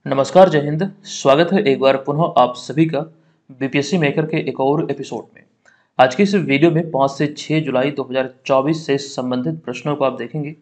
नमस्कार, जय हिंद। स्वागत है एक बार पुनः आप सभी का बीपीएससी मेकर के एक और एपिसोड में। आज की इस वीडियो में 5 से 6 जुलाई 2024 से संबंधित प्रश्नों को आप देखेंगे,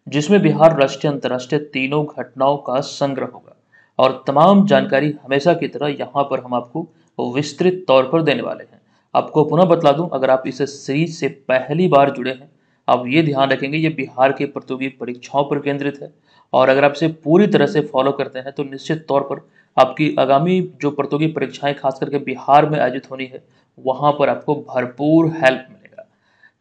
जिसमें बिहार राष्ट्रीय अंतर्राष्ट्रीय तीनों घटनाओं का संग्रह होगा और तमाम जानकारी हमेशा की तरह यहाँ पर हम आपको विस्तृत तौर पर देने वाले हैं। आपको पुनः बतला दूं, अगर आप इस सीरीज से पहली बार जुड़े हैं, आप ये ध्यान रखेंगे ये बिहार के प्रतियोगी परीक्षाओं पर केंद्रित है और अगर आप इसे पूरी तरह से फॉलो करते हैं तो निश्चित तौर पर आपकी आगामी जो प्रतियोगी परीक्षाएं खास करके बिहार में आयोजित होनी है, वहां पर आपको भरपूर हेल्प मिलेगा।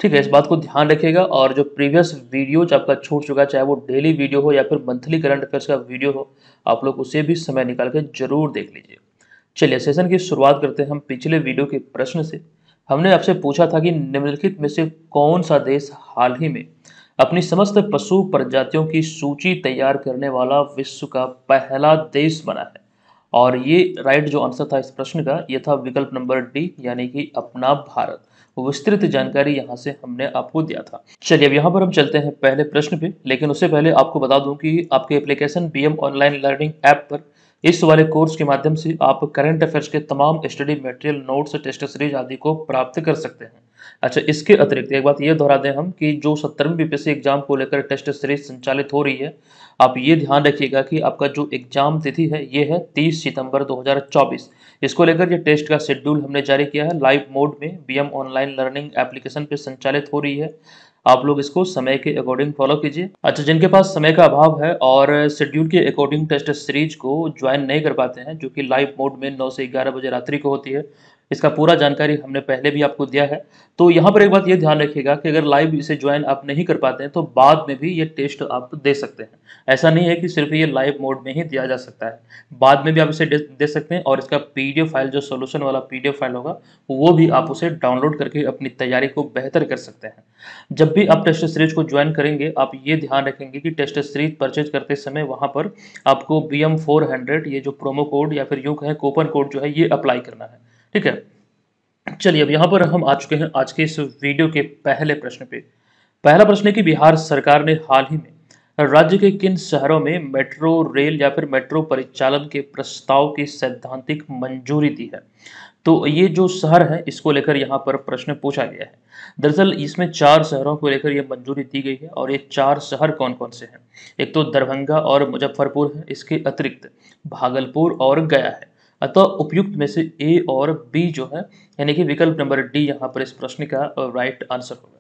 ठीक है, इस बात को ध्यान रखिएगा और जो प्रीवियस वीडियोज आपका छूट चुका, चाहे वो डेली वीडियो हो या फिर मंथली करंट अफेयर्स का वीडियो हो, आप लोग उसे भी समय निकाल के जरूर देख लीजिए। चलिए सेशन की शुरुआत करते हैं हम पिछले वीडियो के प्रश्न से। हमने आपसे पूछा था कि निम्नलिखित में से कौन सा देश हाल ही में अपनी समस्त पशु प्रजातियों की सूची तैयार करने वाला विश्व का पहला देश बना है। और ये राइट जो आंसर था इस प्रश्न का, ये था विकल्प नंबर डी, यानी कि अपना भारत। विस्तृत जानकारी यहाँ से हमने आपको दिया था। चलिए अब यहाँ पर हम चलते हैं पहले प्रश्न पे, लेकिन उससे पहले आपको बता दूं कि आपके application BM online learning app पर इस वाले कोर्स के माध्यम से आप करंट अफेयर्स के तमाम study material, notes, test series आदि को प्राप्त कर सकते हैं। अच्छा, इसके अतिरिक्त एक बात ये दोहरा दें हम कि जो 70वीं बीपीएससी एग्जाम को लेकर टेस्ट सीरीज संचालित हो रही है, आप ये ध्यान रखिएगा कि आपका जो एग्जाम तिथि है ये है 30 सितंबर 2024। इसको लेकर ये टेस्ट का शेड्यूल हमने जारी किया है, लाइव मोड में बीएम ऑनलाइन लर्निंग एप्लीकेशन पे संचालित हो रही है। आप लोग इसको समय के अकॉर्डिंग फॉलो कीजिए। अच्छा, जिनके पास समय का अभाव है और शेड्यूल के अकॉर्डिंग टेस्ट सीरीज को ज्वाइन नहीं कर पाते हैं, जो कि लाइव मोड में 9 से 11 बजे रात्रि को होती है, इसका पूरा जानकारी हमने पहले भी आपको दिया है। तो यहाँ पर एक बात ये ध्यान रखिएगा कि अगर लाइव इसे ज्वाइन आप नहीं कर पाते हैं तो बाद में भी ये टेस्ट आप दे सकते हैं। ऐसा नहीं है कि सिर्फ ये लाइव मोड में ही दिया जा सकता है, बाद में भी आप इसे दे सकते हैं और इसका पीडीएफ फाइल, जो सोल्यूशन वाला पीडीएफ फाइल होगा, वो भी आप उसे डाउनलोड करके अपनी तैयारी को बेहतर कर सकते हैं। जब भी आप टेस्ट सीरीज को ज्वाइन करेंगे, आप ये ध्यान रखेंगे कि टेस्ट सीरीज परचेज करते समय वहां पर आपको BM400 ये जो प्रोमो कोड या फिर यूं कहें कूपन कोड जो है ये अप्लाई करना है। ठीक है, चलिए अब यहाँ पर हम आ चुके हैं आज के इस वीडियो के पहले प्रश्न पे। पहला प्रश्न है कि बिहार सरकार ने हाल ही में राज्य के किन शहरों में मेट्रो रेल या फिर मेट्रो परिचालन के प्रस्ताव की सैद्धांतिक मंजूरी दी है। तो ये जो शहर है इसको लेकर यहाँ पर प्रश्न पूछा गया है। दरअसल इसमें 4 शहरों को लेकर ये मंजूरी दी गई है और ये 4 शहर कौन कौन से हैं। एक तो दरभंगा और मुजफ्फरपुर है, इसके अतिरिक्त भागलपुर और गया है। अतः उपयुक्त में से ए और बी जो है, यानी कि विकल्प नंबर डी यहाँ पर इस प्रश्न का राइट आंसर होगा।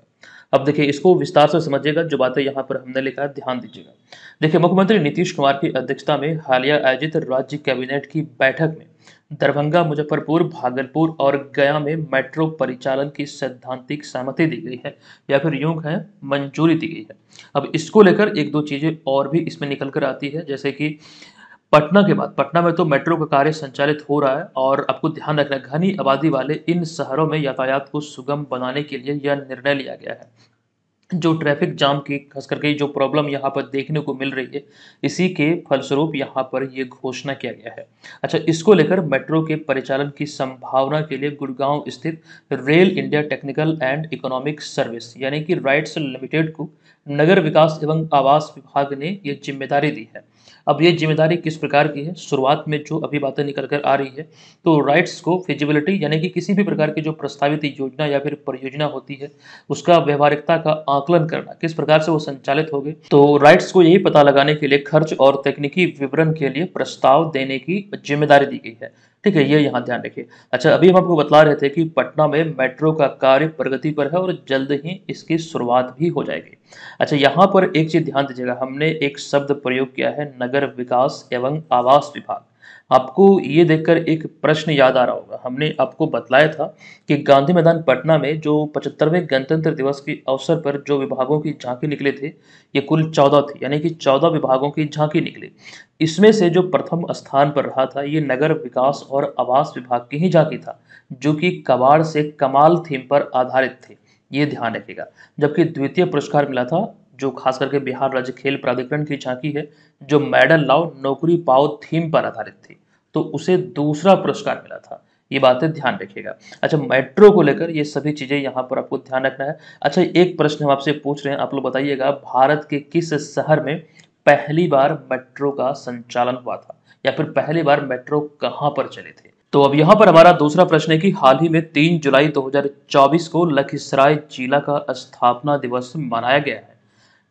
अब देखिए, इसको विस्तार से समझिएगा, जो बातें यहाँ पर हमने लिखा है ध्यान दीजिएगा। देखिए, मुख्यमंत्री नीतीश कुमार की अध्यक्षता में हालिया आयोजित राज्य कैबिनेट की बैठक में दरभंगा, मुजफ्फरपुर, भागलपुर और गया में मेट्रो परिचालन की सैद्धांतिक सहमति दी गई है या फिर यूं है मंजूरी दी गई है। अब इसको लेकर एक दो चीजें और भी इसमें निकल कर आती है, जैसे कि पटना के बाद, पटना में तो मेट्रो का कार्य संचालित हो रहा है और आपको ध्यान रखना है, घनी आबादी वाले इन शहरों में यातायात को सुगम बनाने के लिए यह निर्णय लिया गया है। जो ट्रैफिक जाम की खास करके जो प्रॉब्लम यहाँ पर देखने को मिल रही है, इसी के फलस्वरूप यहाँ पर ये घोषणा किया गया है। अच्छा, इसको लेकर मेट्रो के परिचालन की संभावना के लिए गुड़गांव स्थित rail India technical and economic service यानी कि राइट्स लिमिटेड को नगर विकास एवं आवास विभाग ने ये जिम्मेदारी दी है। अब ये जिम्मेदारी किस प्रकार की है, शुरुआत में जो अभी बातें निकल कर आ रही है, तो राइट्स को फिजिबिलिटी यानी कि किसी भी प्रकार की जो प्रस्तावित योजना या फिर परियोजना होती है, उसका व्यवहारिकता का आकलन करना, किस प्रकार से वो संचालित होगी, तो राइट्स को यही पता लगाने के लिए खर्च और तकनीकी विवरण के लिए प्रस्ताव देने की जिम्मेदारी दी गई है। ठीक है, ये यहाँ ध्यान रखिए। अच्छा, अभी हम आपको बतला रहे थे कि पटना में मेट्रो का कार्य प्रगति पर है और जल्द ही इसकी शुरुआत भी हो जाएगी। अच्छा, यहाँ पर एक चीज ध्यान दीजिएगा, हमने एक शब्द प्रयोग किया है, नगर विकास एवं आवास विभाग। आपको ये देखकर एक प्रश्न याद आ रहा होगा, हमने आपको बतलाया था कि गांधी मैदान पटना में जो 75वें गणतंत्र दिवस के अवसर पर जो विभागों की झांकी निकले थे, ये कुल 14 थी, यानी कि 14 विभागों की झांकी निकली। इसमें से जो प्रथम स्थान पर रहा था, ये नगर विकास और आवास विभाग की ही झांकी था, जो कि कबाड़ से कमाल थीम पर आधारित थे, ये ध्यान रखिएगा। जबकि द्वितीय पुरस्कार मिला था, जो खास करके बिहार राज्य खेल प्राधिकरण की झांकी है, जो मेडल लाओ नौकरी पाओ थीम पर आधारित थी, तो उसे दूसरा पुरस्कार मिला था। ये बातें ध्यान रखिएगा। अच्छा, मेट्रो को लेकर ये सभी चीजें यहाँ पर आपको ध्यान रखना है। अच्छा, एक प्रश्न हम आपसे पूछ रहे हैं, आप लोग बताइएगा, भारत के किस शहर में पहली बार मेट्रो का संचालन हुआ था, या फिर पहली बार मेट्रो कहां पर चले थे? तो अब यहाँ पर हमारा दूसरा प्रश्न है कि हाल ही में 3 जुलाई 2024 को लखीसराय जिला का स्थापना दिवस मनाया गया है।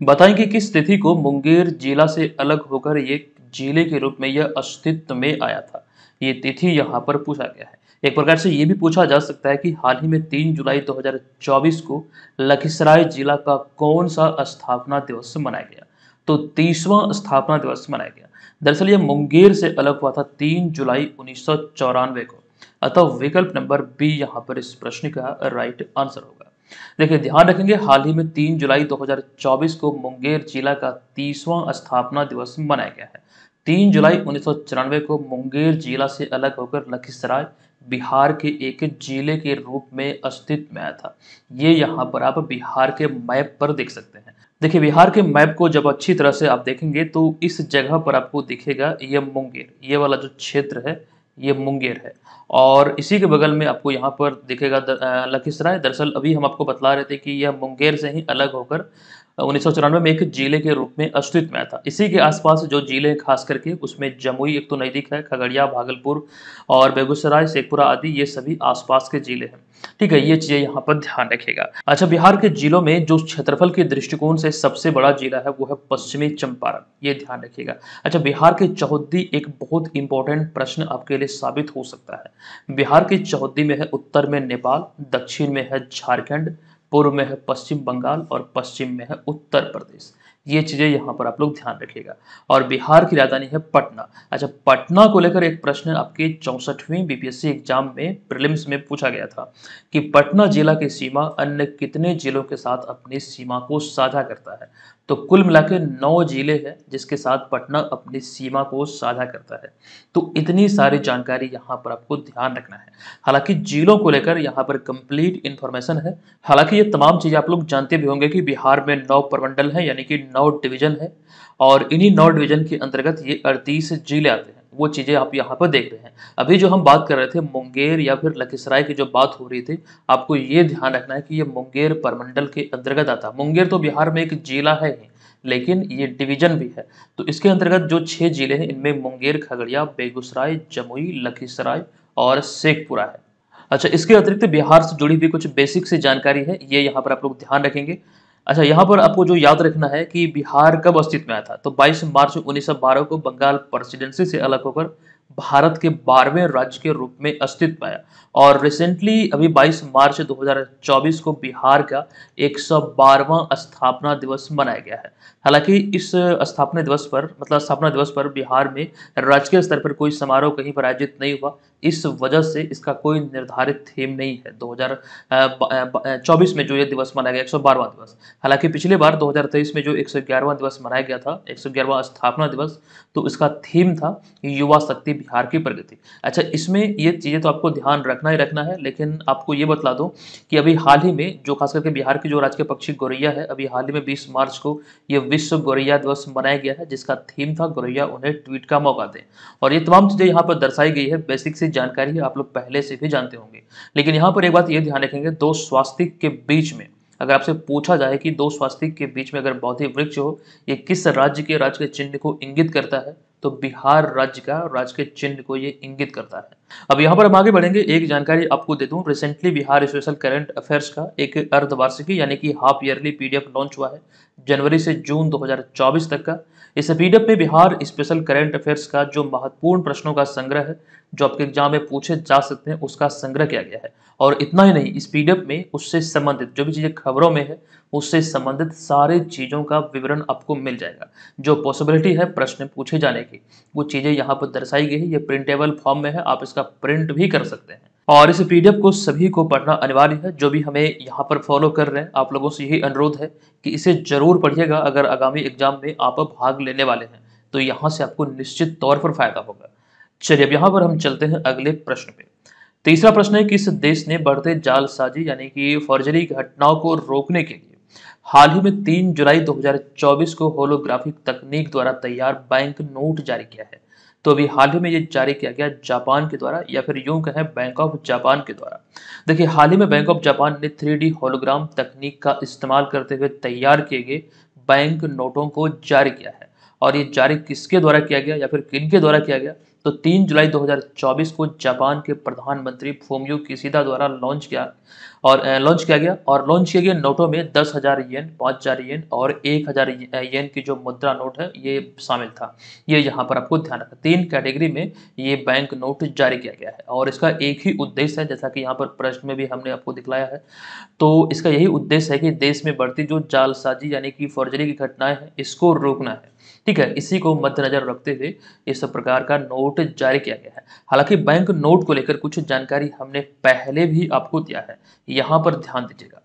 बताएं कि किस तिथि को मुंगेर जिला से अलग होकर ये जिले के रूप में यह अस्तित्व में आया था। ये तिथि यहाँ पर पूछा गया है। एक प्रकार से ये भी पूछा जा सकता है कि हाल ही में 3 जुलाई 2024 को लखीसराय जिला का कौन सा स्थापना दिवस मनाया गया? तो 30वां स्थापना दिवस मनाया गया। दरअसल यह मुंगेर से अलग हुआ था 3 जुलाई 1994 को। अतः विकल्प नंबर बी यहाँ पर इस प्रश्न का राइट आंसर होगा। देखिए ध्यान रखेंगे, हाल ही में 3 जुलाई 2024 को मुंगेर जिला का 30वां स्थापना दिवस मनाया गया है। 3 जुलाई 1994 को मुंगेर जिला से अलग होकर लखीसराय बिहार के एक जिले के रूप में अस्तित्व में आया था। ये यहाँ पर आप बिहार के मैप पर देख सकते हैं। देखिए बिहार के मैप को जब अच्छी तरह से आप देखेंगे तो इस जगह पर आपको दिखेगा ये मुंगेर, ये वाला जो क्षेत्र है ये मुंगेर है, और इसी के बगल में आपको यहाँ पर दिखेगा लखीसराय। दरअसल अभी हम आपको बतला रहे थे कि यह मुंगेर से ही अलग होकर 1994 में एक जिले के रूप में अस्तित्व में आया था। इसी के आसपास जो जिले खास करके उसमें जमुई एक तो नजदीक है, खगड़िया, भागलपुर और बेगूसराय, शेखपुरा आदि ये सभी आसपास के जिले हैं। ठीक है, ये चीजें यहाँ पर ध्यान रखिएगा। अच्छा, बिहार के जिलों में जो क्षेत्रफल के दृष्टिकोण से सबसे बड़ा जिला है वो है पश्चिमी चंपारण, ये ध्यान रखिएगा। अच्छा, बिहार के चौहद्दी एक बहुत इंपॉर्टेंट प्रश्न आपके लिए साबित हो सकता है। बिहार के चौहद्दी में है उत्तर में नेपाल, दक्षिण में है झारखंड, पूर्व में है पश्चिम बंगाल और पश्चिम में है उत्तर प्रदेश। ये चीजें यहाँ पर आप लोग ध्यान रखिएगा। और बिहार की राजधानी है पटना। अच्छा, पटना को लेकर एक प्रश्न आपके 64वीं बीपीएससी एग्जाम में प्रीलिम्स में पूछा गया था कि पटना जिला की सीमा अन्य कितने जिलों के साथ अपनी सीमा को साझा करता है? तो कुल मिला के 9 जिले हैं जिसके साथ पटना अपनी सीमा को साझा करता है। तो इतनी सारी जानकारी यहाँ पर आपको ध्यान रखना है। हालांकि जिलों को लेकर यहाँ पर कंप्लीट इंफॉर्मेशन है। हालांकि ये तमाम चीजें आप लोग जानते भी होंगे कि बिहार में 9 प्रमंडल है, यानी कि 9 डिवीजन है, और इन्हीं 9 डिवीजन के अंतर्गत ये 38 जिले आते हैं। वो चीजें आप यहाँ पर देख रहे हैं। अभी जो हम बात कर रहे थे मुंगेर या फिर लखीसराय की जो बात हो रही थी, आपको ये ध्यान रखना है कि ये मुंगेर प्रमंडल के अंतर्गत आता है। मुंगेर तो बिहार में एक जिला है ही, लेकिन ये डिवीजन भी है। तो इसके अंतर्गत जो 6 जिले हैं इनमें मुंगेर, खगड़िया, बेगूसराय, जमुई, लखीसराय और शेखपुरा है। अच्छा, इसके अतिरिक्त बिहार से जुड़ी हुई कुछ बेसिक सी जानकारी है, ये यहाँ पर आप लोग ध्यान रखेंगे। अच्छा, यहाँ पर आपको जो याद रखना है कि बिहार कब अस्तित्व में आया था, तो 22 मार्च 1912 को बंगाल प्रेसिडेंसी से अलग होकर भारत के 12वें राज्य के रूप में अस्तित्व में आया। और रिसेंटली अभी 22 मार्च 2024 को बिहार का 112वां स्थापना दिवस मनाया गया है। हालांकि इस स्थापना दिवस पर, मतलब स्थापना दिवस पर बिहार में राजकीय स्तर पर कोई समारोह कहीं पर आयोजित नहीं हुआ। इस वजह से इसका कोई निर्धारित थीम नहीं है 2024 में जो ये दिवस मनाया गया 112वां दिवस। हालांकि पिछले बार 2023 में जो 111वां दिवस मनाया गया था, 111वां स्थापना दिवस, तो इसका थीम था युवा शक्ति बिहार की प्रगति। अच्छा, इसमें ये चीजें तो आपको ध्यान रखना ही रखना है, लेकिन आपको ये बतला दूं कि अभी हाल ही में जो खास करके बिहार की जो राजकीय पक्षी गौरैया है, अभी हाल ही में 20 मार्च को ये विश्व गौरैया दिवस मनाया गया है, जिसका थीम था गौरैया उन्हें ट्वीट का मौका दें। और ये तमाम चीजें यहाँ पर दर्शाई गई है, बेसिक सी जानकारी है, आप लोग पहले से भी जानते होंगे। लेकिन यहाँ पर एक बात ये ध्यान रखेंगे, दो स्वास्तिक के बीच में अगर आपसे पूछा जाए कि दो स्वास्तिक के बीच में अगर बोधि वृक्ष हो, ये किस राज्य के राजकीय चिन्ह को इंगित करता है, तो बिहार राज्य का राजकीय चिन्ह को ये इंगित करता है। अब यहाँ पर हम आगे बढ़ेंगे, एक जानकारी आपको दे दूं, recently Bihar special current affairs का एक अर्धवार्षिकी यानी कि हाफ ईयरली पीडीएफ लॉन्च हुआ है जनवरी से जून 2024 तक का। इस पीडीएफ में बिहार स्पेशल करंट अफेयर्स का जो महत्वपूर्ण प्रश्नों का संग्रह है, जो आपके एग्जाम में पूछे जा सकते हैं, उसका संग्रह किया गया है। और इतना ही नहीं, इस पीडीएफ में उससे संबंधित जो भी चीजें खबरों में है, उससे संबंधित सारे चीजों का विवरण आपको मिल जाएगा। जो पॉसिबिलिटी है प्रश्न पूछे जाने की, वो चीजें यहाँ पर दर्शाई गई है। ये प्रिंटेबल फॉर्म में है, आप इसका प्रिंट भी कर सकते हैं। और इस पीडीएफ को सभी को पढ़ना अनिवार्य है। जो भी हमें यहाँ पर फॉलो कर रहे हैं, आप लोगों से यही अनुरोध है कि इसे जरूर पढ़िएगा। अगर आगामी एग्जाम में आप भाग लेने वाले हैं तो यहाँ से आपको निश्चित तौर पर फायदा होगा। चलिए, अब यहाँ पर हम चलते हैं अगले प्रश्न पे। तीसरा प्रश्न है, किस देश ने बढ़ते जालसाजी यानी कि फर्जरी घटनाओं को रोकने के लिए हाल ही में 3 जुलाई 2024 को होलोग्राफिक तकनीक द्वारा तैयार बैंक नोट जारी किया है? तो अभी हाल ही में ये जारी किया गया जापान के द्वारा, या फिर यूं कहें बैंक ऑफ जापान के द्वारा। देखिए, हाल ही में बैंक ऑफ जापान ने 3D होलोग्राम तकनीक का इस्तेमाल करते हुए तैयार किए गए बैंक नोटों को जारी किया है। और ये जारी किसके द्वारा किया गया या फिर किनके द्वारा किया गया, तो 3 जुलाई 2024 को जापान के प्रधानमंत्री फूमियो किशिदा द्वारा लॉन्च किया गया। और लॉन्च किए गए नोटों में 10,000 येन, 5,000 येन और 1,000 येन की जो मुद्रा नोट है ये शामिल था। ये यहाँ पर आपको ध्यान रखना, 3 कैटेगरी में ये बैंक नोट जारी किया गया है और इसका एक ही उद्देश्य है, जैसा कि यहाँ पर प्रश्न में भी हमने आपको दिखलाया है। तो इसका यही उद्देश्य है कि देश में बढ़ती जो जालसाजी यानी कि फर्जरी की घटनाएं हैं इसको रोकना है। ठीक है, इसी को मद्देनजर रखते हुए इस प्रकार का नोट जारी किया गया है। हालांकि बैंक नोट को लेकर कुछ जानकारी हमने पहले भी आपको दिया है, यहाँ पर ध्यान दीजिएगा।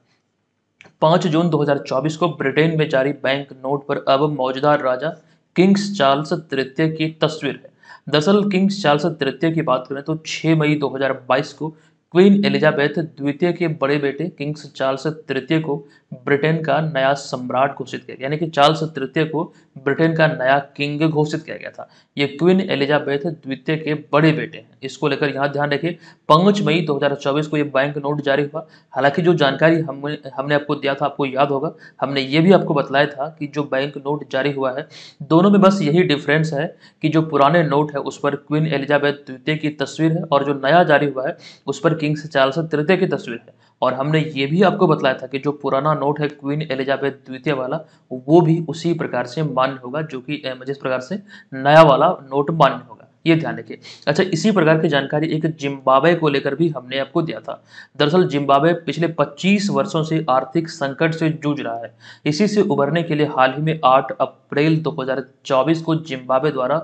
5 जून 2024 को ब्रिटेन में जारी बैंक नोट पर अब मौजूदा राजा किंग्स चार्ल्स तृतीय की तस्वीर है। दरअसल किंग्स चार्ल्स तृतीय की बात करें तो 6 मई 2022 को क्वीन एलिजाबेथ द्वितीय के बड़े बेटे किंग्स चार्ल्स तृतीय को ब्रिटेन का नया सम्राट घोषित किया गया, यानी कि चार्ल्स तृतीय को ब्रिटेन का नया किंग घोषित किया गया था। ये क्वीन एलिजाबेथ द्वितीय के बड़े बेटे हैं, इसको लेकर यहाँ ध्यान रखिए। 5 मई 2024 को ये बैंक नोट जारी हुआ। हालांकि जो जानकारी हमने आपको दिया था, आपको याद होगा, हमने ये भी आपको बताया था कि जो बैंक नोट जारी हुआ है दोनों में बस यही डिफरेंस है कि जो पुराने नोट है उस पर क्वीन एलिजाबेथ द्वितीय की तस्वीर है और जो नया जारी हुआ है उस पर किंग्स चार्ल्स तृतीय की तस्वीर है। और हमने ये भी आपको बताया था कि जो पुराना नोट है क्वीन एलिजाबेथ द्वितीय वाला वो भी उसी प्रकार से मान्य होगा जो कि जिस प्रकार से नया वाला नोट मान्य होगा, ये ध्यान रखिए। अच्छा, इसी प्रकार की जानकारी एक जिम्बाब्वे को लेकर भी हमने आपको दिया था। दरअसल जिम्बाब्वे पिछले 25 वर्षों से आर्थिक संकट से जूझ रहा है। इसी से उबरने के लिए हाल ही में 8 अप्रैल 2024 को जिम्बाब्वे द्वारा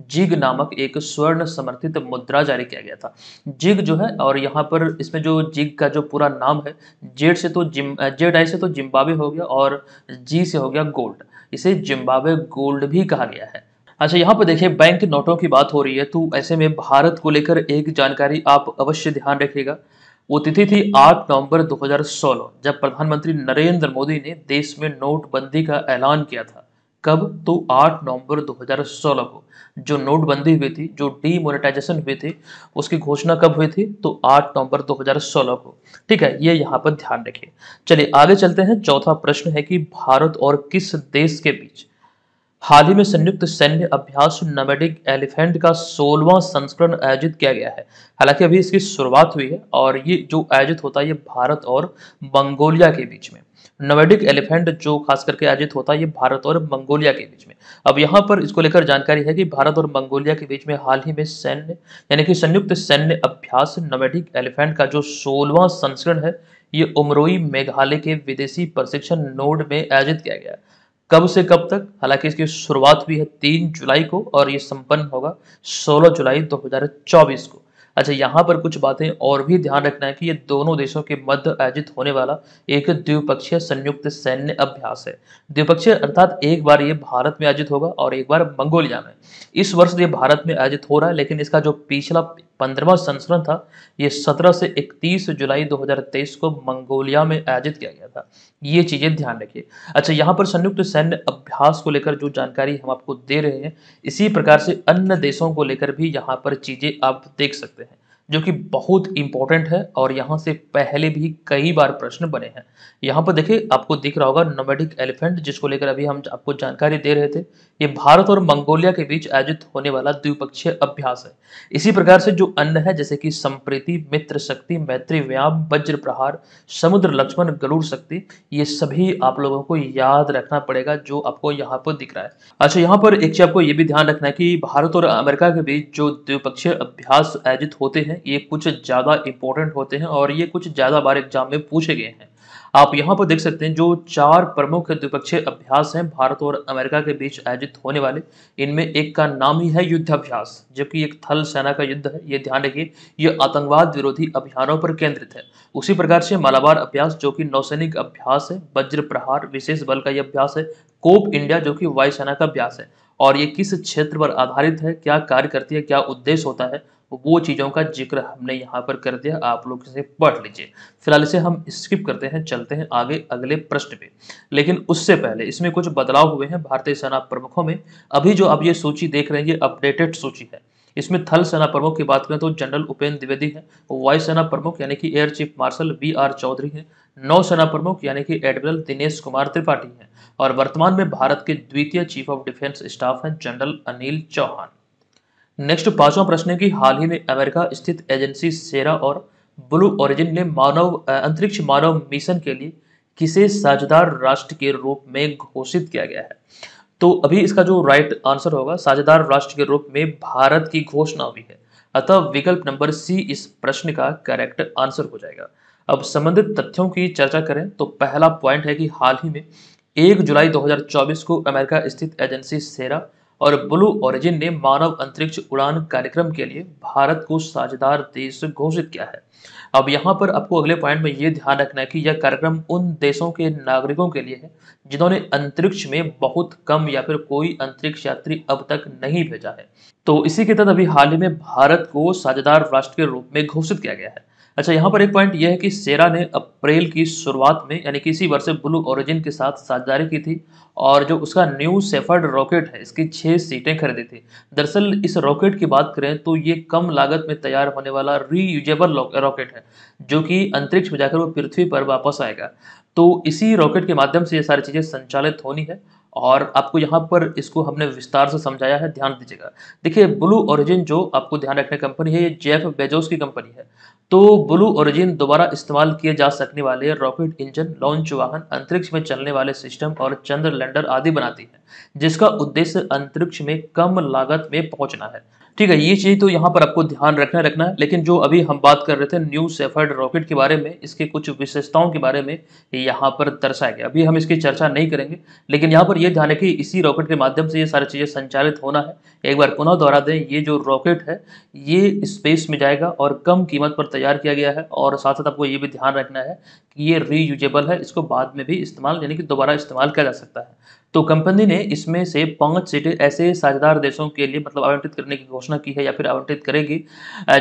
जिग नामक एक स्वर्ण समर्थित मुद्रा जारी किया गया था। जिग जो है, और यहाँ पर इसमें जो जिग का जो पूरा नाम है, जेड आई से तो जिम्बाब्वे हो गया और जी से हो गया गोल्ड, इसे जिम्बाब्वे गोल्ड भी कहा गया है। अच्छा, यहाँ पर देखिए बैंक नोटों की बात हो रही है तो ऐसे में भारत को लेकर एक जानकारी आप अवश्य ध्यान रखिएगा। वो तिथि थी 8 नवंबर 2016 जब प्रधानमंत्री नरेंद्र मोदी ने देश में नोटबंदी का ऐलान किया था। कब? तो 8 नवंबर 2016 को जो नोटबंदी हुई थी, जो डीमोनेटाइजेशन हुई थी, उसकी घोषणा कब हुई थी? तो 8 नवंबर 2016 को। ठीक है, ये यहाँ पर ध्यान रखिए। चलिए आगे चलते हैं। चौथा प्रश्न है कि भारत और किस देश के बीच हाल ही में संयुक्त सैन्य अभ्यास नोमैडिक एलिफेंट का 16वां संस्करण आयोजित किया गया है। हालांकि अभी इसकी शुरुआत हुई है और ये जो आयोजित होता है ये भारत और मंगोलिया के बीच में। नोमैडिक एलिफेंट जो खास करके आयोजित होता है ये भारत और मंगोलिया के बीच में। अब यहाँ पर इसको लेकर जानकारी है कि भारत और मंगोलिया के बीच में हाल ही में सैन्य यानी कि संयुक्त सैन्य अभ्यास नोमैडिक एलिफेंट का जो 16वां संस्करण है ये उमरोई मेघालय के विदेशी प्रशिक्षण नोड में आयोजित किया गया। कब से कब तक? हालांकि इसकी शुरुआत हुई है 3 जुलाई को और ये संपन्न होगा 16 जुलाई 2024 को। अच्छा, यहाँ पर कुछ बातें और भी ध्यान रखना है कि ये दोनों देशों के मध्य आयोजित होने वाला एक द्विपक्षीय संयुक्त सैन्य अभ्यास है। द्विपक्षीय अर्थात एक बार ये भारत में आयोजित होगा और एक बार मंगोलिया में। इस वर्ष ये भारत में आयोजित हो रहा है, लेकिन इसका जो पिछला 15वां संस्करण था ये 17 से 31 जुलाई 2023 को मंगोलिया में आयोजित किया गया था। ये चीजें ध्यान रखिए। अच्छा, यहाँ पर संयुक्त सैन्य अभ्यास को लेकर जो जानकारी हम आपको दे रहे हैं, इसी प्रकार से अन्य देशों को लेकर भी यहाँ पर चीजें आप देख सकते हैं जो कि बहुत इंपॉर्टेंट है और यहाँ से पहले भी कई बार प्रश्न बने हैं। यहाँ पर देखिए आपको दिख रहा होगा नोमैडिक एलिफेंट, जिसको लेकर अभी हम आपको जानकारी दे रहे थे। ये भारत और मंगोलिया के बीच आयोजित होने वाला द्विपक्षीय अभ्यास है। इसी प्रकार से जो अन्य है जैसे कि संप्रीति, मित्र शक्ति, मैत्री व्यायाम, वज्र प्रहार, समुद्र लक्ष्मण, गरुड़ शक्ति, ये सभी आप लोगों को याद रखना पड़ेगा जो आपको यहाँ पर दिख रहा है। अच्छा, यहाँ पर एक चीज आपको ये भी ध्यान रखना है कि भारत और अमेरिका के बीच जो द्विपक्षीय अभ्यास आयोजित होते हैं ये कुछ ज्यादा इंपॉर्टेंट होते हैं और ये कुछ ज्यादा बार एग्जाम में पूछे गए हैं। आप यहाँ पर देख सकते हैं जो 4 प्रमुख द्विपक्षीय अभ्यास हैं भारत और अमेरिका के बीच आयोजित होने वाले, इनमें एक का नाम ही है युद्धाभ्यास, जबकि एक थल सेना का युद्ध है। ये ध्यान रखिए, ये आतंकवाद विरोधी अभियानों पर केंद्रित है। उसी प्रकार से मलाबार अभ्यास जो कि नौसैनिक अभ्यास है, वज्र प्रहार विशेष बल का यह अभ्यास है, कोप इंडिया जो कि वायुसेना का अभ्यास है। और ये किस क्षेत्र पर आधारित है, क्या कार्य करती है, क्या उद्देश्य होता है, वो चीजों का जिक्र हमने यहाँ पर कर दिया, आप लोग इसे पढ़ लीजिए। फिलहाल इसे हम स्किप करते हैं, चलते हैं आगे अगले प्रश्न पे। लेकिन उससे पहले इसमें कुछ बदलाव हुए हैं भारतीय सेना प्रमुखों में। अभी जो आप ये सूची देख रहे हैं ये अपडेटेड सूची है। इसमें थल सेना प्रमुख की बात करें तो जनरल उपेंद्र द्विवेदी है, वायु सेना प्रमुख यानी कि air chief marshal BR Chaudhary है, नौसेना प्रमुख यानी कि एडमिरल दिनेश कुमार त्रिपाठी हैं और वर्तमान में भारत के द्वितीय चीफ ऑफ डिफेंस स्टाफ हैं जनरल अनिल चौहान। नेक्स्ट पांचवा प्रश्न है कि हाल ही में अमेरिका स्थित एजेंसी सेरा और ब्लू ओरिजिन ने अंतरिक्ष मानव मिशन के लिए किसे साझेदार राष्ट्र के रूप में घोषित किया गया है। तो अभी इसका जो राइट आंसर होगा, साझेदार राष्ट्र के रूप में भारत की घोषणा हुई है, अतः विकल्प नंबर सी इस प्रश्न का करेक्ट आंसर हो जाएगा। अब संबंधित तथ्यों की चर्चा करें तो पहला पॉइंट है कि हाल ही में 1 जुलाई 2024 को अमेरिका स्थित एजेंसी सेरा और ब्लू ओरिजिन ने मानव अंतरिक्ष उड़ान कार्यक्रम के लिए भारत को साझेदार देश घोषित किया है। अब यहाँ पर आपको अगले पॉइंट में ये ध्यान रखना है कि यह कार्यक्रम उन देशों के नागरिकों के लिए है जिन्होंने अंतरिक्ष में बहुत कम या फिर कोई अंतरिक्ष यात्री अब तक नहीं भेजा है। तो इसी के तहत अभी हाल ही में भारत को साझेदार राष्ट्र के रूप में घोषित किया गया है। अच्छा, यहाँ पर एक पॉइंट यह है कि सेरा ने अप्रैल की शुरुआत में यानी कि इसी वर्ष ब्लू ओरिजिन के साथ साझेदारी की थी और जो उसका न्यू शेफर्ड रॉकेट है इसकी 6 सीटें खरीदी थी। दरअसल इस रॉकेट की बात करें तो ये कम लागत में तैयार होने वाला रीयूजेबल रॉकेट है जो कि अंतरिक्ष में जाकर वो पृथ्वी पर वापस आएगा। तो इसी रॉकेट के माध्यम से ये सारी चीजें संचालित होनी है और आपको यहाँ पर इसको हमने विस्तार से समझाया है, ध्यान दीजिएगा। देखिए, ब्लू ओरिजिन जो आपको ध्यान रखने कंपनी है, ये जेफ बेजोस की कंपनी है। तो ब्लू ओरिजिन दोबारा इस्तेमाल किए जा सकने वाले रॉकेट इंजन, लॉन्च वाहन, अंतरिक्ष में चलने वाले सिस्टम और चंद्र लैंडर आदि बनाती है, जिसका उद्देश्य अंतरिक्ष में कम लागत में पहुंचना है। ठीक है, ये चीज तो यहाँ पर आपको ध्यान रखना है। लेकिन जो अभी हम बात कर रहे थे न्यू शेफर्ड रॉकेट के बारे में, इसके कुछ विशेषताओं के बारे में यहाँ पर दर्शाया गया। अभी हम इसकी चर्चा नहीं करेंगे, लेकिन यहाँ पर यह ध्यान है कि इसी रॉकेट के माध्यम से ये सारी चीजें संचालित होना है। एक बार पुनः दोहरा दें, ये जो रॉकेट है ये स्पेस में जाएगा और कम कीमत पर तैयार किया गया है और साथ साथ आपको ये भी ध्यान रखना है कि ये रीयूजेबल है, इसको बाद में भी इस्तेमाल यानी कि दोबारा इस्तेमाल किया जा सकता है। तो कंपनी ने इसमें से 5 सीटें ऐसे साझेदार देशों के लिए मतलब आवंटित करने की घोषणा की है या फिर आवंटित करेगी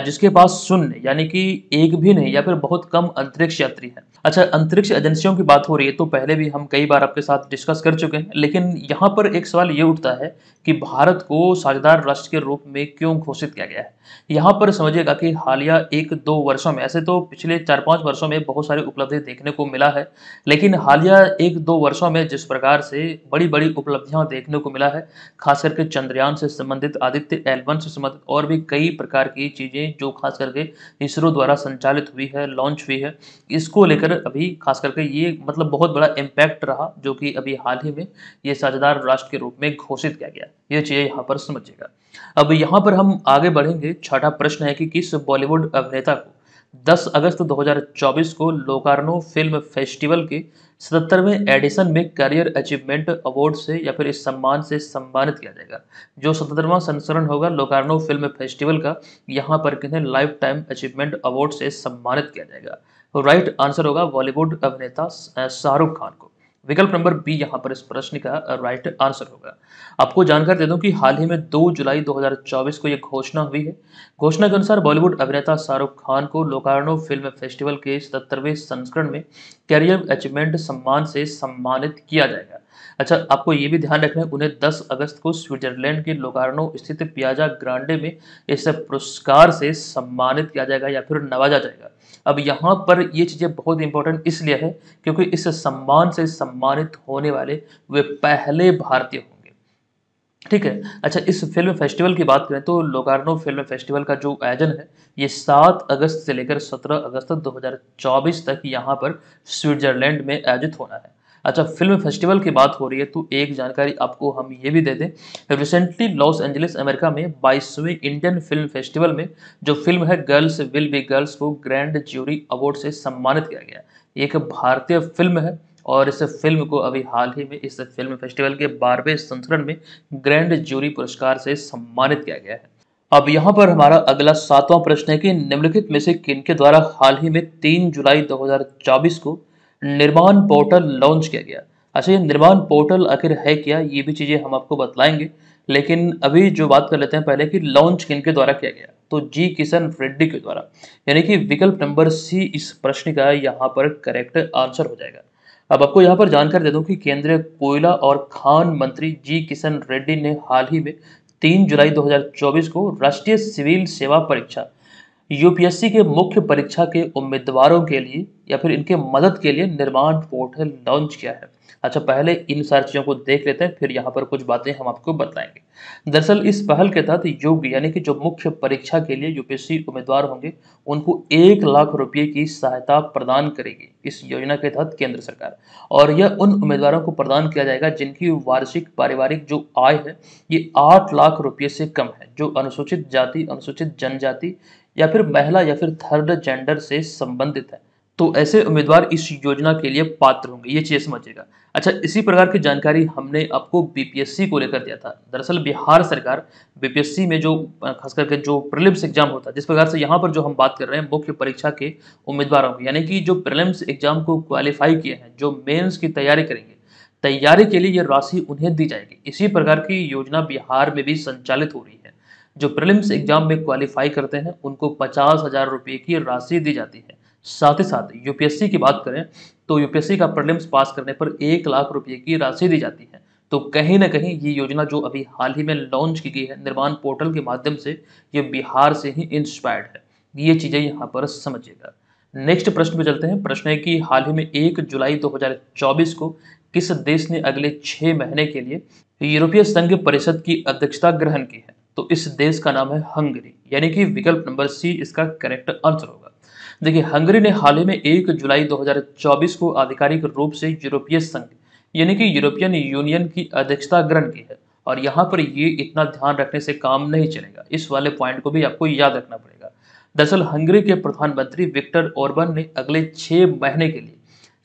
जिसके पास शून्य यानी कि एक भी नहीं या फिर बहुत कम अंतरिक्ष यात्री है। अच्छा, अंतरिक्ष एजेंसियों की बात हो रही है तो पहले भी हम कई बार आपके साथ डिस्कस कर चुके हैं, लेकिन यहाँ पर एक सवाल ये उठता है कि भारत को साझेदार राष्ट्र के रूप में क्यों घोषित किया गया है। यहाँ पर समझिएगा कि हालिया 1-2 वर्षों में, ऐसे तो पिछले 4-5 वर्षों में बहुत सारी उपलब्धि देखने को मिला है, लेकिन हालिया 1-2 वर्षों में जिस प्रकार से बड़ी बड़ी उपलब्धियां देखने को मिला है, खास करके चंद्रयान से संबंधित, आदित्य L1 से संबंधित और भी कई प्रकार की चीजें जो खास करके इसरो द्वारा संचालित हुई है, लॉन्च हुई है, इसको लेकर अभी खास करके ये मतलब बहुत बड़ा इम्पैक्ट रहा जो कि अभी हाल ही में ये साझेदार राष्ट्र के रूप में घोषित किया गया। ये चीजें यहाँ पर समझिएगा। अब यहाँ पर हम आगे बढ़ेंगे। छठा प्रश्न है कि किस बॉलीवुड अभिनेता को 10 अगस्त 2024 को लोकार्नो फिल्म फेस्टिवल के 77वें एडिशन में करियर अचीवमेंट अवार्ड से या फिर इस सम्मान से सम्मानित किया जाएगा। जो 77वां संस्करण होगा लोकार्नो फिल्म फेस्टिवल का, यहाँ पर किन्हें लाइफ टाइम अचीवमेंट अवार्ड से सम्मानित किया जाएगा। तो राइट आंसर होगा बॉलीवुड अभिनेता शाहरुख खान को। विकल्प नंबर बी यहाँ पर इस प्रश्न का राइट आंसर होगा। आपको जानकारी दे दूं कि हाल ही में 2 जुलाई 2024 को यह घोषणा हुई है। घोषणा के अनुसार बॉलीवुड अभिनेता शाहरुख खान को लोकार्नो फिल्म फेस्टिवल के 77वें संस्करण में कैरियर अचीवमेंट सम्मान से सम्मानित किया जाएगा। अच्छा, आपको ये भी ध्यान रखना है उन्हें 10 अगस्त को स्विट्जरलैंड के लोकार्नो स्थित पियाजा ग्रांडे में इस पुरस्कार से सम्मानित किया जाएगा या फिर नवाजा जाएगा। अब यहाँ पर ये चीजें बहुत इंपॉर्टेंट इसलिए है क्योंकि इस सम्मान से सम्मानित होने वाले वे पहले भारतीय होंगे। ठीक है। अच्छा, इस फिल्म फेस्टिवल की बात करें तो लोकार्नो फिल्म फेस्टिवल का जो आयोजन है ये 7 अगस्त से लेकर 17 अगस्त 2024 तक यहाँ पर स्विट्जरलैंड में आयोजित होना है। अच्छा, फिल्म फेस्टिवल की बात हो रही है तो एक जानकारी आपको हम ये भी दे दें। रिसेंटली लॉस एंजलिस अमेरिका में 22वें इंडियन फिल्म फेस्टिवल में जो फिल्म है गर्ल्स विल बी गर्ल्स को ग्रैंड ज्यूरी अवार्ड से सम्मानित किया गया। एक भारतीय फिल्म है और इस फिल्म को अभी हाल ही में इस फिल्म फेस्टिवल के 12वें संस्करण में ग्रैंड ज्यूरी पुरस्कार से सम्मानित किया गया है। अब यहाँ पर हमारा अगला 7वां प्रश्न है कि निम्नलिखित में से किनके द्वारा हाल ही में 3 जुलाई 2024 को निर्माण पोर्टल लॉन्च किया गया। अच्छा, ये निर्माण पोर्टल आखिर है क्या, ये भी चीजें हम आपको बतलाएंगे, लेकिन अभी जो बात कर लेते हैं पहले कि लॉन्च किनके द्वारा किया गया, तो जी किशन रेड्डी के द्वारा, यानी कि विकल्प नंबर सी इस प्रश्न का यहाँ पर करेक्ट आंसर हो जाएगा। अब आपको यहाँ पर जानकारी दे दूं कि केंद्रीय कोयला और खान मंत्री जी किशन रेड्डी ने हाल ही में 3 जुलाई 2024 को राष्ट्रीय सिविल सेवा परीक्षा यूपीएससी के मुख्य परीक्षा के उम्मीदवारों के लिए या फिर इनके मदद के लिए निर्माण पोर्टल लॉन्च किया है। अच्छा, पहले इन सारी चीज़ों को देख लेते हैं, फिर यहाँ पर कुछ बातें हम आपको बताएंगे। दरअसल इस पहल के तहत योग्य यानी कि जो मुख्य परीक्षा के लिए यूपीएससी उम्मीदवार होंगे उनको 1 लाख रुपये की सहायता प्रदान करेगी इस योजना के तहत केंद्र सरकार। और यह उन उम्मीदवारों को प्रदान किया जाएगा जिनकी वार्षिक पारिवारिक जो आय है ये 8 लाख रुपये से कम है, जो अनुसूचित जाति, अनुसूचित जनजाति या फिर महिला या फिर थर्ड जेंडर से संबंधित है। तो ऐसे उम्मीदवार इस योजना के लिए पात्र होंगे, ये चीज़ समझिएगा। अच्छा, इसी प्रकार की जानकारी हमने आपको बीपीएससी को लेकर दिया था। दरअसल बिहार सरकार बीपीएससी में जो खास करके जो प्रीलिम्स एग्जाम होता है, जिस प्रकार से यहाँ पर जो हम बात कर रहे हैं मुख्य परीक्षा के उम्मीदवारों की, यानी कि जो प्रीलिम्स एग्जाम को क्वालिफाई किए हैं, जो मेंस की तैयारी करेंगे, तैयारी के लिए ये राशि उन्हें दी जाएगी। इसी प्रकार की योजना बिहार में भी संचालित हो रही है। जो प्रीलिम्स एग्जाम में क्वालिफाई करते हैं उनको 50,000 रुपये की राशि दी जाती है। साथ ही साथ यूपीएससी की बात करें तो यूपीएससी का प्रीलिम्स पास करने पर 1 लाख रुपये की राशि दी जाती है। तो कहीं ना कहीं ये योजना जो अभी हाल ही में लॉन्च की गई है निर्माण पोर्टल के माध्यम से, ये बिहार से ही इंस्पायर्ड है। ये चीजें यहाँ पर समझिएगा। नेक्स्ट प्रश्न पे चलते हैं। प्रश्न है कि हाल ही में 1 जुलाई 2024 को किस देश ने अगले 6 महीने के लिए यूरोपीय संघ परिषद की अध्यक्षता ग्रहण की है? तो इस देश का नाम है हंगरी, यानी कि विकल्प नंबर सी इसका करेक्ट आंसर होगा। देखिए, हंगरी ने हाल ही में 1 जुलाई 2024 को आधिकारिक रूप से यूरोपीय संघ यानी कि यूरोपियन यूनियन की अध्यक्षता ग्रहण की है। और यहाँ पर ये इतना ध्यान रखने से काम नहीं चलेगा, इस वाले पॉइंट को भी आपको याद रखना पड़ेगा। दरअसल हंगरी के प्रधानमंत्री विक्टर ओरबन ने अगले 6 महीने के लिए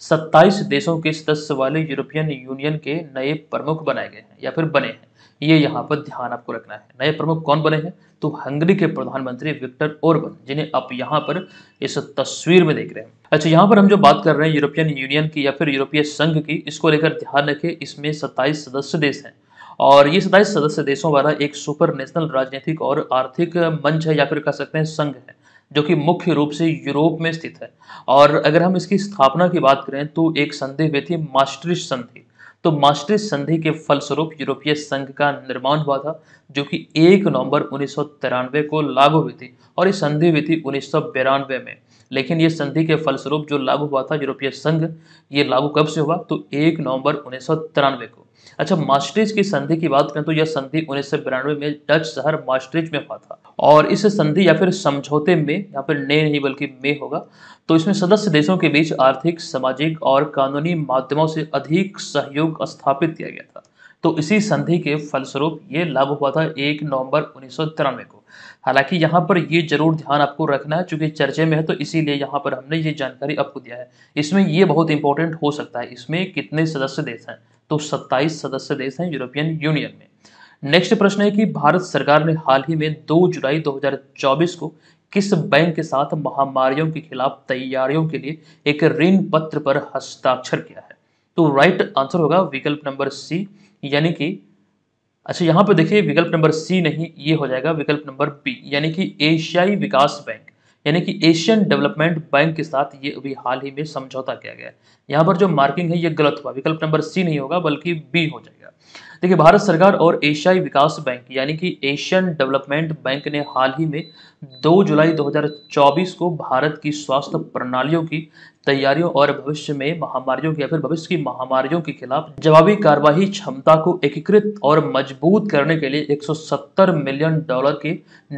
27 देशों के सदस्य वाले यूरोपियन यूनियन के नए प्रमुख बनाए गए हैं या फिर बने हैं। ये यहाँ पर ध्यान आपको रखना है। नए प्रमुख कौन बने हैं? तो हंगरी के प्रधानमंत्री विक्टर ओरबन, जिन्हें आप यहाँ पर इस तस्वीर में देख रहे हैं। अच्छा, यहाँ पर हम जो बात कर रहे हैं यूरोपियन यूनियन की या फिर यूरोपीय संघ की, इसको लेकर ध्यान रखें, इसमें 27 सदस्य देश हैं। और ये 27 सदस्य देशों वाला एक सुपर नेशनल राजनीतिक और आर्थिक मंच है या फिर कह सकते हैं संघ है, जो कि मुख्य रूप से यूरोप में स्थित है। और अगर हम इसकी स्थापना की बात करें तो एक संधि हुई थी, मास्ट्रिच संधि। तो मास्ट्रिच संधि के फलस्वरूप यूरोपीय संघ का निर्माण हुआ था, जो कि 1 नवंबर 1993 को लागू हुई थी। और ये संधि हुई थी 1992 में। लेकिन ये संधि के फलस्वरूप जो लागू हुआ था यूरोपीय संघ, ये लागू कब से हुआ? तो 1 नवंबर 1993 को। अच्छा, मास्ट्रिच की संधि की बात करें तो यह संधि 1992 में डच शहर मास्ट्रिच में हुआ था। और इस संधि या फिर समझौते में, यहाँ पर ने नहीं बल्कि में होगा, तो इसमें सदस्य देशों के बीच आर्थिक, सामाजिक और कानूनी माध्यमों से अधिक सहयोग स्थापित किया गया था। तो इसी संधि के फलस्वरूप ये लागू हुआ था 1 नवंबर 1993 को। हालांकि यहाँ पर ये जरूर ध्यान आपको रखना है, चूंकि चर्चे में है तो इसीलिए यहाँ पर हमने ये जानकारी आपको दिया है। इसमें ये बहुत इंपॉर्टेंट हो सकता है, इसमें कितने सदस्य देश हैं? तो 27 सदस्य देश हैं यूरोपियन यूनियन में। नेक्स्ट प्रश्न है कि भारत सरकार ने हाल ही में 2 जुलाई 2024 को किस बैंक के साथ महामारियों के खिलाफ तैयारियों के लिए एक ऋण पत्र पर हस्ताक्षर किया है? तो राइट आंसर होगा विकल्प नंबर सी, यानी कि अच्छा, यहाँ पर देखिए विकल्प नंबर सी नहीं, ये हो जाएगा विकल्प नंबर बी, यानी कि एशियाई विकास बैंक यानी कि एशियन डेवलपमेंट बैंक के साथ ये अभी हाल ही में समझौता किया गया है। यहाँ पर जो मार्किंग है ये गलत हुआ, विकल्प नंबर सी नहीं होगा बल्कि बी हो जाएगा। देखिए, भारत सरकार और एशियाई विकास बैंक यानी कि एशियन डेवलपमेंट बैंक ने हाल ही में 2 जुलाई 2024 को भारत की स्वास्थ्य प्रणालियों की तैयारियों और भविष्य में महामारियों की या फिर भविष्य की महामारियों के खिलाफ जवाबी कार्रवाई क्षमता को एकीकृत और मजबूत करने के लिए $170 मिलियन के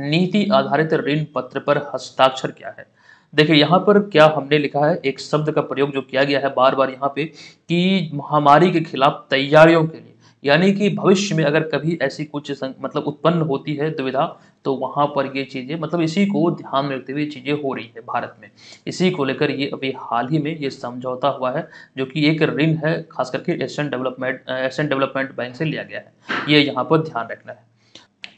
नीति आधारित ऋण पत्र पर हस्ताक्षर किया है। देखिए, यहाँ पर क्या हमने लिखा है, एक शब्द का प्रयोग जो किया गया है बार बार यहाँ पे कि महामारी के खिलाफ तैयारियों के लिए, यानी कि भविष्य में अगर कभी ऐसी कुछ मतलब उत्पन्न होती है दुविधा, तो वहां पर ये चीजें मतलब इसी को ध्यान में रखते हुए चीजें हो रही है भारत में। इसी को लेकर ये अभी हाल ही में ये समझौता हुआ है, जो कि एक ऋण है खास करके एशियन डेवलपमेंट बैंक से लिया गया है। ये यहाँ पर ध्यान रखना है।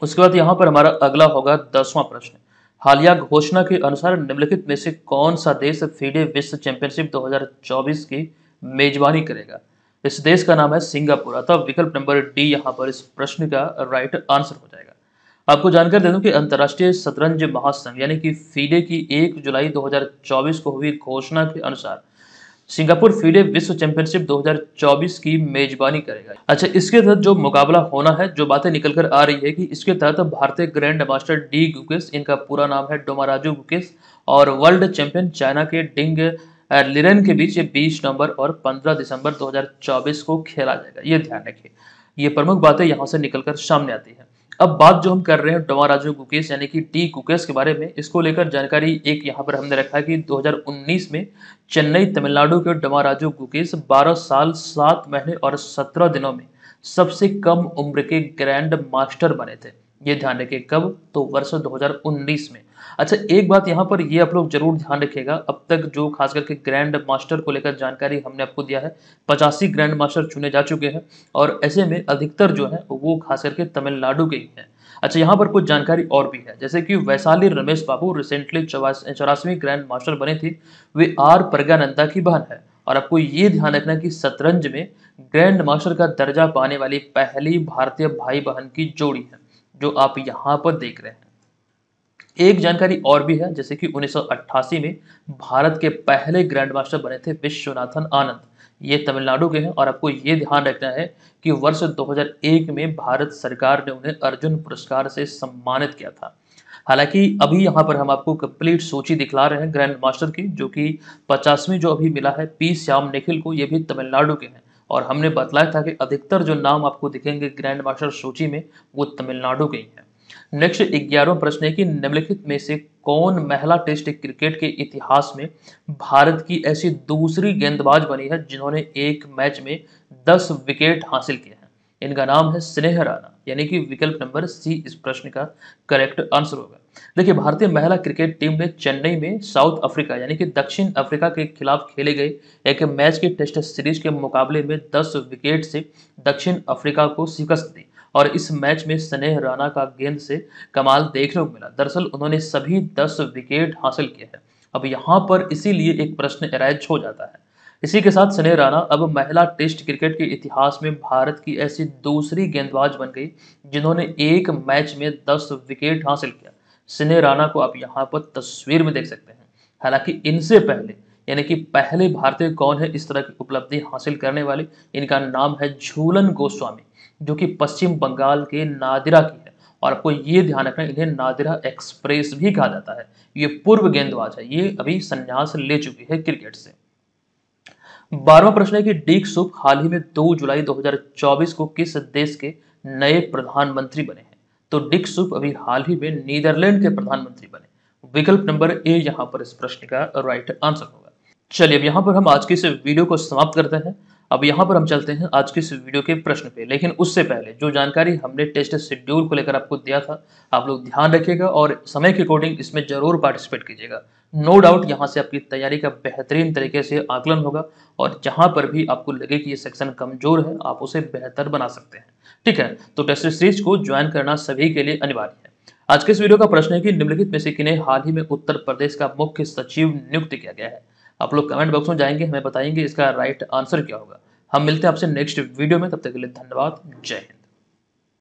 उसके बाद यहाँ पर हमारा अगला होगा 10वां प्रश्न। हालिया घोषणा के अनुसार निम्नलिखित में से कौन सा देश फीडे विश्व चैंपियनशिप 2024 की मेजबानी करेगा? इस देश का नाम है सिंगापुर। अतः विकल्प नंबर डी यहाँ पर इस प्रश्न का राइट आंसर हो जाएगा। आपको जानकारी दे दूं कि अंतर्राष्ट्रीय शतरंज महासंघ यानी कि फीडे की 1 जुलाई 2024 को हुई घोषणा के अनुसार सिंगापुर फीडे विश्व चैंपियनशिप 2024 की मेजबानी करेगा। अच्छा, इसके तहत जो मुकाबला होना है, जो बातें निकल कर आ रही है कि इसके तहत भारतीय ग्रैंड मास्टर डी गुकेश, इनका पूरा नाम है डोमाराजू गुकेश, और वर्ल्ड चैंपियन चाइना के डिंग लिरेन के बीच 20 नवंबर और 15 दिसंबर 2024 को खेला जाएगा। ये ध्यान रखिए, ये प्रमुख बातें यहाँ से निकलकर सामने आती है। अब बात जो हम कर रहे हैं डोमाराजू गुकेश यानी कि डी गुकेश के बारे में, इसको लेकर जानकारी एक यहाँ पर हमने रखा है कि 2019 में चेन्नई तमिलनाडु के डोमाराजू गुकेश 12 साल 7 महीने और 17 दिनों में सबसे कम उम्र के ग्रैंड मास्टर बने थे। ये ध्यान रखिए, कब? तो वर्ष 2019 में। अच्छा, एक बात यहाँ पर ये आप लोग जरूर ध्यान रखिएगा, अब तक जो खास करके ग्रैंड मास्टर को लेकर जानकारी हमने आपको दिया है, 85 ग्रैंड मास्टर चुने जा चुके हैं और ऐसे में अधिकतर जो है वो खास करके तमिलनाडु के ही हैं। अच्छा, यहाँ पर कुछ जानकारी और भी है, जैसे कि वैशाली रमेश बाबू रिसेंटली 84वीं ग्रैंड मास्टर बने थी, वे आर प्रज्ञानंदा की बहन है। और आपको ये ध्यान रखना कि शतरंज में ग्रैंड मास्टर का दर्जा पाने वाली पहली भारतीय भाई बहन की जोड़ी है, जो आप यहाँ पर देख रहे हैं। एक जानकारी और भी है, जैसे कि 1988 में भारत के पहले ग्रैंड मास्टर बने थे विश्वनाथन आनंद, ये तमिलनाडु के हैं। और आपको ये ध्यान रखना है कि वर्ष 2001 में भारत सरकार ने उन्हें अर्जुन पुरस्कार से सम्मानित किया था। हालांकि अभी यहाँ पर हम आपको कंप्लीट सूची दिखला रहे हैं ग्रैंड मास्टर की, जो कि 50वीं जो अभी मिला है पी श्याम निखिल को, ये भी तमिलनाडु के हैं। और हमने बतलाया था कि अधिकतर जो नाम आपको दिखेंगे ग्रैंड मास्टर सूची में वो तमिलनाडु के ही हैं। नेक्स्ट 11वां प्रश्न है कि निम्नलिखित में से कौन महिला टेस्ट क्रिकेट के इतिहास में भारत की ऐसी दूसरी गेंदबाज बनी है जिन्होंने एक मैच में 10 विकेट हासिल किए हैं? इनका नाम है स्नेह राणा, यानी कि विकल्प नंबर सी इस प्रश्न का करेक्ट आंसर होगा। देखिए, भारतीय महिला क्रिकेट टीम ने चेन्नई में साउथ अफ्रीका यानी कि दक्षिण अफ्रीका के खिलाफ खेले गए एक मैच के टेस्ट सीरीज के मुकाबले में 10 विकेट से दक्षिण अफ्रीका को शिकस्त दी। और इस मैच में स्नेह राणा का गेंद से कमाल देखने को मिला। दरअसल उन्होंने सभी 10 विकेट हासिल किए हैं। अब यहाँ पर इसीलिए एक प्रश्न अराइज हो जाता है। इसी के साथ स्नेह राणा अब महिला टेस्ट क्रिकेट के इतिहास में भारत की ऐसी दूसरी गेंदबाज बन गई जिन्होंने एक मैच में 10 विकेट हासिल किया। स्नेह राणा को आप यहाँ पर तस्वीर में देख सकते हैं। हालांकि इनसे पहले यानी कि पहले भारतीय कौन है इस तरह की उपलब्धि हासिल करने वाले, इनका नाम है झूलन गोस्वामी, जो कि पश्चिम बंगाल के नादिरा की है। और आपको ये ध्यान रखना, इन्हें नादिरा एक्सप्रेस भी कहा जाता है। ये पूर्व गेंदबाज है, ये अभी संन्यास ले चुकी है क्रिकेट से। 12वां प्रश्न है कि डिक सुप हाल ही में 2 जुलाई 2024 को किस देश के नए प्रधानमंत्री बने हैं? तो डिक सुप अभी हाल ही में नीदरलैंड के प्रधानमंत्री बने। विकल्प नंबर ए यहाँ पर इस प्रश्न का राइट आंसर होगा। चलिए, अब यहाँ पर हम आज की इस वीडियो को समाप्त करते हैं। अब यहाँ पर हम चलते हैं आज के इस वीडियो के प्रश्न पे, लेकिन उससे पहले जो जानकारी हमने टेस्ट शेड्यूल को लेकर आपको दिया था, आप लोग ध्यान रखिएगा और समय के अकॉर्डिंग इसमें जरूर पार्टिसिपेट कीजिएगा। नो डाउट यहाँ से आपकी तैयारी का बेहतरीन तरीके से आकलन होगा और जहाँ पर भी आपको लगे कि ये सेक्शन कमजोर है, आप उसे बेहतर बना सकते हैं। ठीक है, तो टेस्ट सीरीज को ज्वाइन करना सभी के लिए अनिवार्य है। आज के इस वीडियो का प्रश्न है कि निम्नलिखित में से किन्हें हाल ही में उत्तर प्रदेश का मुख्य सचिव नियुक्त किया गया है? आप लोग कमेंट बॉक्स में जाएंगे, हमें बताएंगे इसका राइट आंसर क्या होगा। हम मिलते हैं आपसे नेक्स्ट वीडियो में, तब तक के लिए धन्यवाद। जय हिंद।